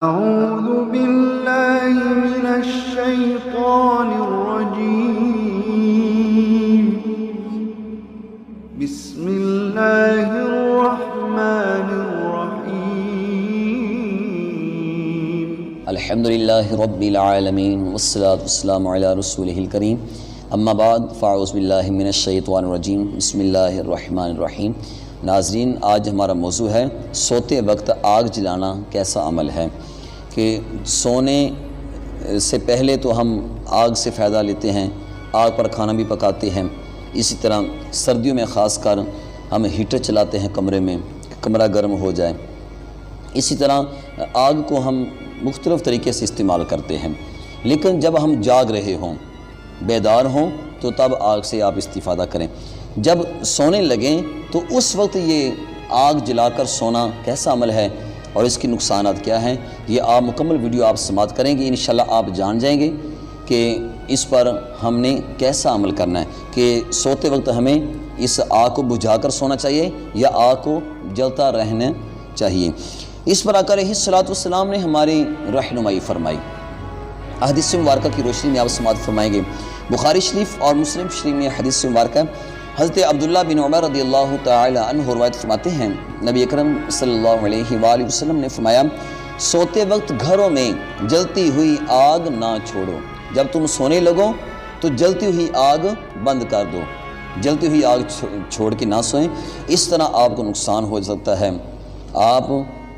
أعوذ بالله من الشيطان الرجيم بسم الله الرحمن الرحيم الحمد للہ رب العالمین والصلاة والسلام علی رسولہ الکریم اما بعد فاعوذ باللہ من الشیطان الرجیم بسم اللہ الرحمن الرحیم۔ ناظرین، آج ہمارا موضوع ہے سوتے وقت آگ جلانا کیسا عمل ہے، کہ سونے سے پہلے تو ہم آگ سے فائدہ لیتے ہیں، آگ پر کھانا بھی پکاتے ہیں۔ اسی طرح سردیوں میں خاص کر ہم ہیٹر چلاتے ہیں کمرے میں کہ کمرہ گرم ہو جائے۔ اسی طرح آگ کو ہم مختلف طریقے سے استعمال کرتے ہیں، لیکن جب ہم جاگ رہے ہوں، بیدار ہوں، تو تب آگ سے آپ استفادہ کریں۔ جب سونے لگیں تو اس وقت یہ آگ جلا کر سونا کیسا عمل ہے اور اس کے نقصانات کیا ہیں، یہ آپ مکمل ویڈیو آپ سماعت کریں گے، انشاءاللہ آپ جان جائیں گے کہ اس پر ہم نے کیسا عمل کرنا ہے، کہ سوتے وقت ہمیں اس آگ کو بجھا کر سونا چاہیے یا آگ کو جلتا رہنا چاہیے۔ اس پر آقا علیہ الصلوۃ والسلام نے ہماری رہنمائی فرمائی۔ احادیث مبارکہ کی روشنی میں آپ سماعت فرمائیں گے۔ بخاری شریف اور مسلم شریف میں حدیث مبارکہ حضرت عبداللہ بن عمر رضی اللہ تعالی عنہ روایت فرماتے ہیں، نبی اکرم صلی اللہ علیہ وآلہ وسلم نے فرمایا، سوتے وقت گھروں میں جلتی ہوئی آگ نہ چھوڑو۔ جب تم سونے لگو تو جلتی ہوئی آگ بند کر دو، جلتی ہوئی آگ چھوڑ کے نہ سوئیں، اس طرح آپ کو نقصان ہو سکتا ہے، آپ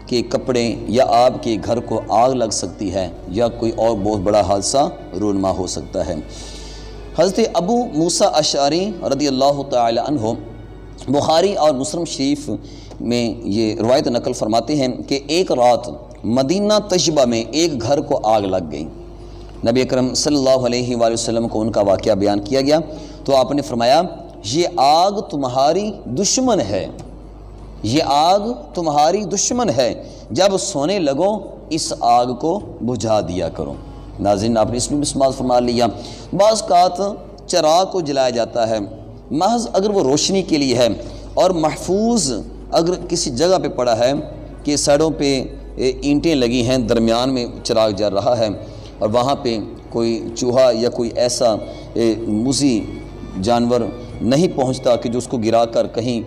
کے کپڑے یا آپ کے گھر کو آگ لگ سکتی ہے یا کوئی اور بہت بڑا حادثہ رونما ہو سکتا ہے۔ حضرت ابو موسیٰ اشعری رضی اللہ تعالی عنہ بخاری اور مسلم شریف میں یہ روایت نقل فرماتے ہیں کہ ایک رات مدینہ طیبہ میں ایک گھر کو آگ لگ گئی۔ نبی اکرم صلی اللہ علیہ وآلہ وسلم کو ان کا واقعہ بیان کیا گیا تو آپ نے فرمایا، یہ آگ تمہاری دشمن ہے، یہ آگ تمہاری دشمن ہے، جب سونے لگو اس آگ کو بجھا دیا کرو۔ ناظرین، آپ نے اس میں بھی سماعت فرما لیا۔ بعض اوقات چراغ کو جلایا جاتا ہے محض اگر وہ روشنی کے لیے ہے، اور محفوظ اگر کسی جگہ پہ پڑا ہے کہ سڑوں پہ اینٹیں لگی ہیں، درمیان میں چراغ جل رہا ہے اور وہاں پہ کوئی چوہا یا کوئی ایسا موذی جانور نہیں پہنچتا کہ جو اس کو گرا کر کہیں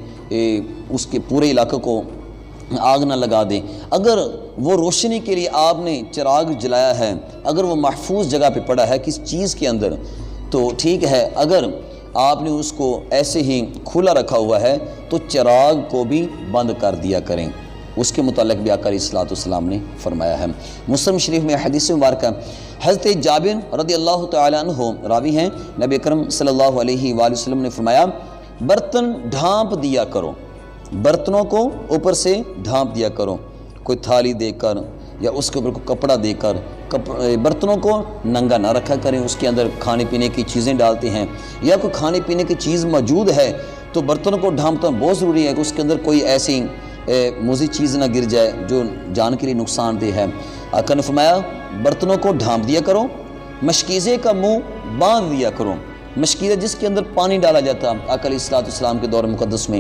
اس کے پورے علاقے کو آگ نہ لگا دیں، اگر وہ روشنی کے لیے آپ نے چراغ جلایا ہے، اگر وہ محفوظ جگہ پہ پڑا ہے کس چیز کے اندر، تو ٹھیک ہے۔ اگر آپ نے اس کو ایسے ہی کھلا رکھا ہوا ہے تو چراغ کو بھی بند کر دیا کریں، اس کے متعلق بھی آقا علیہ الصلوۃ والسلام نے فرمایا ہے۔ مسلم شریف میں حدیث مبارکہ حضرت جابر رضی اللہ تعالی عنہ راوی ہیں، نبی اکرم صلی اللہ علیہ وآلہ وسلم نے فرمایا، برتن ڈھانپ دیا کرو، برتنوں کو اوپر سے ڈھانپ دیا کرو، کوئی تھالی دے کر یا اس کے اوپر کوئی کپڑا دے کر، برتنوں کو ننگا نہ رکھا کریں، اس کے اندر کھانے پینے کی چیزیں ڈالتے ہیں یا کوئی کھانے پینے کی چیز موجود ہے تو برتنوں کو ڈھانپنا بہت ضروری ہے کہ اس کے اندر کوئی ایسی موذی چیز نہ گر جائے جو جان کے لیے نقصان دہ ہے۔ آقا نے فرمایا، برتنوں کو ڈھانپ دیا کرو، مشکیزے کا منہ باندھ دیا کرو۔ مشکیزہ جس کے اندر پانی ڈالا جاتا آقا علیہ الصلوۃ والسلام کے دور مقدس میں،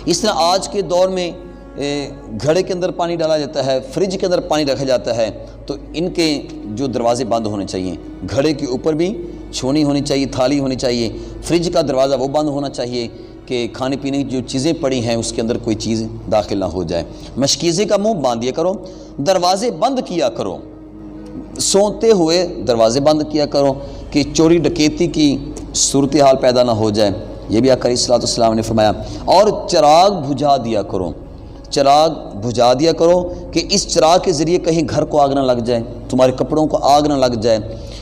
اس طرح آج کے دور میں گھڑے کے اندر پانی ڈالا جاتا ہے، فریج کے اندر پانی رکھا جاتا ہے، تو ان کے جو دروازے بند ہونے چاہیے، گھڑے کے اوپر بھی چھونی ہونی چاہیے، تھالی ہونی چاہیے، فریج کا دروازہ وہ بند ہونا چاہیے کہ کھانے پینے کی جو چیزیں پڑی ہیں اس کے اندر کوئی چیز داخل نہ ہو جائے۔ مشکیزے کا منہ باندھ دیا کرو، دروازے بند کیا کرو، سوتے ہوئے دروازے بند کیا کرو کہ چوری ڈکیتی کی صورتحال پیدا نہ ہو جائے، یہ بھی آقا علیہ الصلوۃ والسلام نے فرمایا۔ اور چراغ بجھا دیا کرو، چراغ بجھا دیا کرو کہ اس چراغ کے ذریعے کہیں گھر کو آگ نہ لگ جائے، تمہارے کپڑوں کو آگ نہ لگ جائے،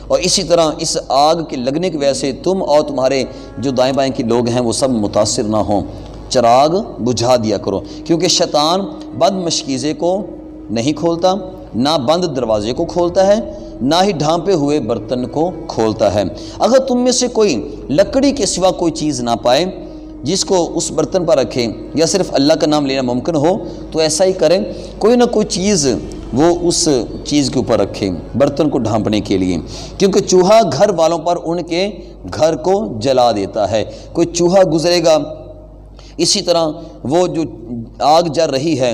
اور اسی طرح اس آگ کے لگنے کی وجہ سے تم اور تمہارے جو دائیں بائیں کے لوگ ہیں وہ سب متاثر نہ ہوں۔ چراغ بجھا دیا کرو، کیونکہ شیطان بند مشکیزے کو نہیں کھولتا، نہ بند دروازے کو کھولتا ہے، نہ ہی ڈھانپے ہوئے برتن کو کھولتا ہے۔ اگر تم میں سے کوئی لکڑی کے سوا کوئی چیز نہ پائے جس کو اس برتن پر رکھیں یا صرف اللہ کا نام لینا ممکن ہو تو ایسا ہی کریں، کوئی نہ کوئی چیز وہ اس چیز کے اوپر رکھیں برتن کو ڈھانپنے کے لیے، کیونکہ چوہا گھر والوں پر ان کے گھر کو جلا دیتا ہے۔ کوئی چوہا گزرے گا، اسی طرح وہ جو آگ جل رہی ہے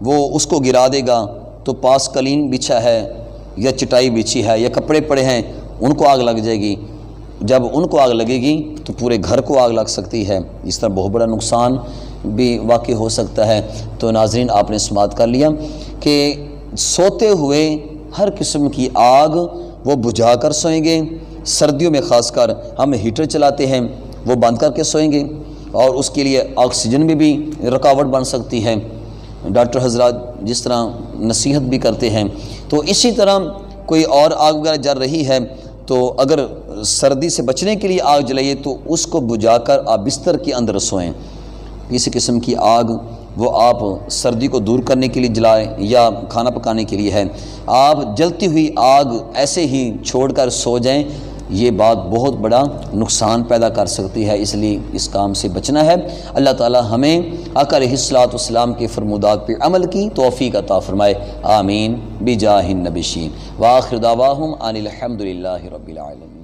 وہ اس کو گرا دے گا، تو پاس قالین بچھا ہے یا چٹائی بچھی ہے یا کپڑے پڑے ہیں، ان کو آگ لگ جائے گی۔ جب ان کو آگ لگے گی تو پورے گھر کو آگ لگ سکتی ہے، اس طرح بہت بڑا نقصان بھی واقع ہو سکتا ہے۔ تو ناظرین آپ نے سماعت کر لیا کہ سوتے ہوئے ہر قسم کی آگ وہ بجھا کر سوئیں گے۔ سردیوں میں خاص کر ہم ہیٹر چلاتے ہیں، وہ بند کر کے سوئیں گے، اور اس کے لیے آکسیجن میں بھی رکاوٹ بن سکتی ہے، ڈاکٹر حضرات جس طرح نصیحت بھی کرتے ہیں۔ تو اسی طرح کوئی اور آگ وغیرہ جل رہی ہے تو اگر سردی سے بچنے کے لیے آگ جلائیے تو اس کو بجھا کر آپ بستر کے اندر سوئیں۔ کسی قسم کی آگ وہ آپ سردی کو دور کرنے کے لیے جلائیں یا کھانا پکانے کے لیے ہے، آپ جلتی ہوئی آگ ایسے ہی چھوڑ کر سو جائیں، یہ بات بہت بڑا نقصان پیدا کر سکتی ہے، اس لیے اس کام سے بچنا ہے۔ اللہ تعالی ہمیں آقا علیہ الصلوۃ والسلام کے فرمودات پہ عمل کی توفیق عطا فرمائے، آمین بجاہ النبی۔ وآخر دعواہم ان الحمد للہ رب العالمین۔